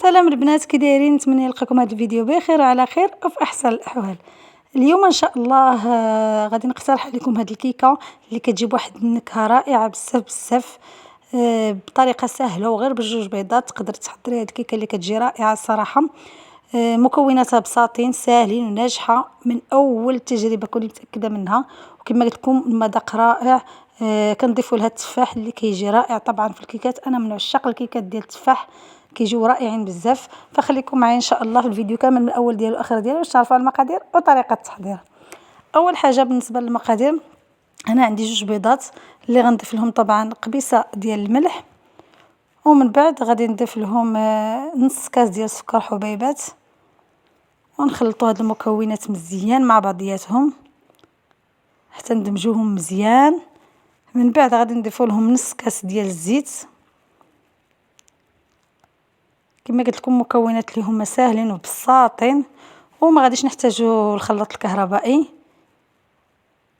سلام البنات، كي دايرين؟ نتمنى يلقاكم هذا الفيديو بخير وعلى خير وفي احسن الاحوال. اليوم ان شاء الله غادي نقترح عليكم هذه الكيكه اللي كتجيب واحد النكهه رائعه بزاف بزاف، بطريقه سهله وغير بجوج بيضات تقدر تحضري هذه الكيكه اللي كتجي رائعه الصراحه. مكوناتها بساطين ساهلين وناجحه من اول تجربه كوني متاكده منها، وكما قلت لكم المذاق رائع. كنضيفوا لها التفاح اللي كيجي رائع طبعا في الكيكات، انا من عشاق الكيكات ديال التفاح كيجيو رائعين بزاف. فخليكم معايا ان شاء الله في الفيديو كامل من الاول ديالو لاخر ديالو باش تعرفوا المقادير وطريقه التحضير. اول حاجه بالنسبه للمقادير، انا عندي جوج بيضات اللي غنضيف لهم طبعا قبيصه ديال الملح، ومن بعد غادي نضيف لهم نص كاس ديال السكر حبيبات، ونخلطوا هاد المكونات مزيان مع بعضياتهم حتى ندمجوهم مزيان. من بعد غادي نضيف لهم نص كاس ديال الزيت. كما قلت لكم مكونات اللي هما ساهلين وبساطين، وما غاديش نحتاجوا الخلاط الكهربائي.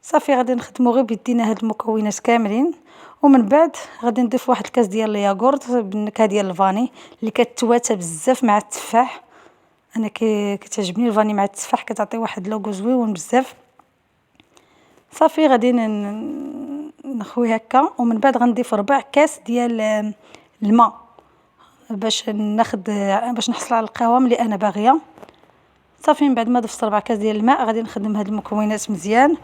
صافي غادي نخدموا غير بيدينا هاد المكونات كاملين. ومن بعد غادي نضيف واحد الكاس ديال الياغورت بالنكهه ديال الفاني اللي كتواتى بزاف مع التفاح. انا كتعجبني الفاني مع التفاح، كتعطي واحد لوغو زويون بزاف. صافي غادي نخوي هكا، ومن بعد غنضيف ربع كاس ديال الماء باش نحصل على القوام اللي انا باغيه. صافي من بعد ما ضفت 4 كاس ديال الماء غادي نخدم هاد المكونات مزيان،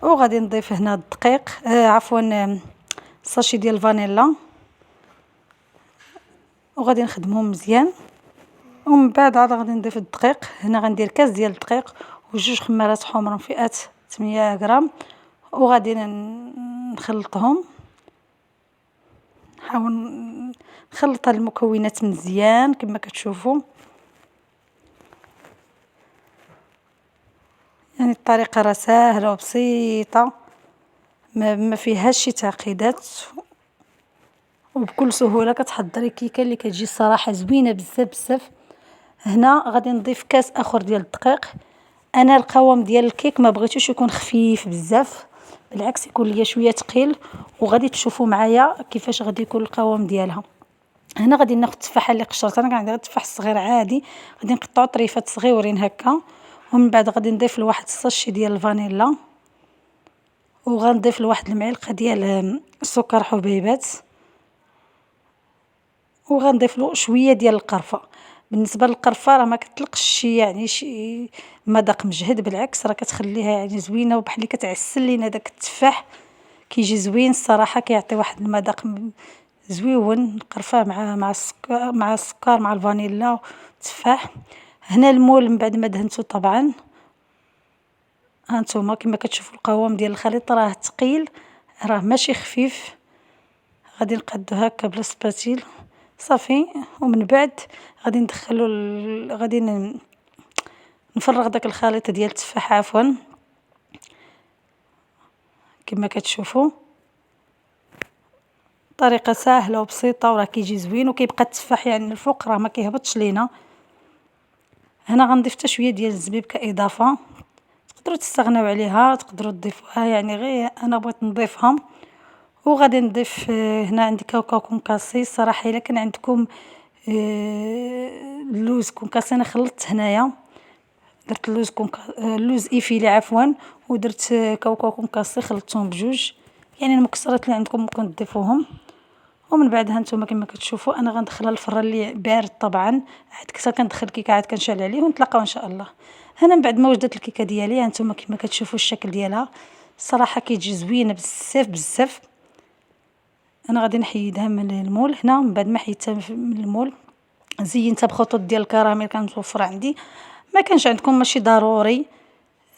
وغادي نضيف هنا الدقيق عفوا الساشي ديال الفانيلا، وغادي نخدمهم مزيان. ومن بعد عاد غادي نضيف الدقيق. هنا غندير كاس ديال الدقيق وجوج خمارات حمر من فئه 800 غرام، وغادي نخلطهم. نحاول نخلط المكونات مزيان كما كتشوفوا، يعني الطريقه راه ساهله وبسيطه ما فيهاش شي تعقيدات، وبكل سهوله كتحضري كيكه اللي كتجي الصراحه زوينه بزاف بزاف. هنا غادي نضيف كاس اخر ديال الدقيق. انا القوام ديال الكيك ما بغيتوش يكون خفيف بزاف، بالعكس يكون ليا شويه ثقيل، وغادي تشوفوا معايا كيفاش غادي يكون القوام ديالها. هنا غادي ناخذ التفاحه اللي قشرتها، انا كندير التفاح الصغير عادي، غادي نقطعو طريفات صغيورين هكا. ومن بعد غادي نضيف لواحد الساشي ديال الفانيلا، وغنضيف لواحد المعلقه ديال السكر حبيبات، وغنضيف له شويه ديال القرفه. بالنسبه للقرفه راه ما كتطلقش يعني شي مذاق مجهد، بالعكس راه كتخليها يعني زوينه، وبحال اللي كتعسل لينا داك التفاح كيجي زوين الصراحه، كيعطي واحد المذاق زويون. القرفه مع السكر مع الفانيلا والتفاح. هنا المول من بعد ما دهنته طبعا هانتوما كما كتشوفوا القوام ديال الخليط راه ثقيل، راه ماشي خفيف. غادي نقادو هكا بلا سباتيل صافي. ومن بعد غادي ندخلو غادي نفرغ داك الخليط ديال التفاح عفوا كما كتشوفوا. طريقه سهله وبسيطه وراه كيجي زوين، وكيبقى التفاح يعني الفوق راه ما كيهبطش لينا. هنا غنضيف حتى شويه ديال الزبيب كاضافه، تقدروا تستغناو عليها، تقدروا تضيفوها يعني غير انا بغيت نضيفها. وغادي نضيف هنا عندي كاوكاو كونكاسي. الصراحه الا كان عندكم اللوز كونكاسي، انا خلطت هنايا درت اللوز ايفيلي عفوا، ودرت كاوكاو كونكاسي خلطتهم بجوج، يعني المكسرات اللي عندكم ممكن تضيفوهم. ومن بعد هانتوما كما كتشوفوا انا غندخلها للفران اللي بارد طبعا، عاد كنت كندخل كيكه عاد كنشعل عليه، ونتلاقاو ان شاء الله. هنا من بعد ما وجدت الكيكه ديالي هانتوما كما كتشوفوا الشكل ديالها، الصراحه كيجي زوينه بزاف بزاف. انا غادي نحيدها من المول. هنا من بعد ما حيدتها من المول زينتها بخطوط ديال الكراميل كانت متوفره عندي، ما كانش عندكم ماشي ضروري.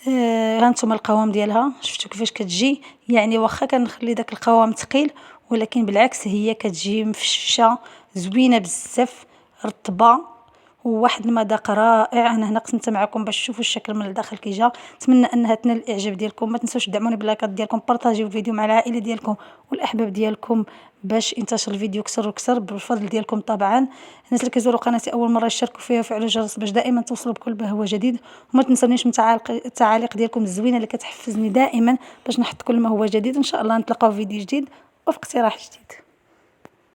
هانتوما القوام ديالها شفتوا كيفاش كتجي، يعني واخا كنخلي داك القوام ثقيل ولكن بالعكس هي كتجي مفشفشه زوينه بزاف رطبه، وواحد المذاق رائع. انا هنا قسمت معكم باش تشوفوا الشكل من الداخل كي جا. نتمنى انها تنال الاعجاب ديالكم، ما تنسوش تدعموني باللايكات ديالكم، بارطاجيو الفيديو مع العائله ديالكم والاحباب ديالكم باش ينتشر الفيديو كثر وكثر بالفضل ديالكم طبعا. الناس اللي كيزوروا قناتي اول مره يشاركوا فيها ويفعلوا الجرس باش دائما توصلوا بكل ما هو جديد، وما تنسونيش من التعاليق ديالكم الزوينه اللي كتحفزني دائما باش نحط كل ما هو جديد. ان شاء الله نتلاقاو في فيديو جديد وفي اقتراح جديد.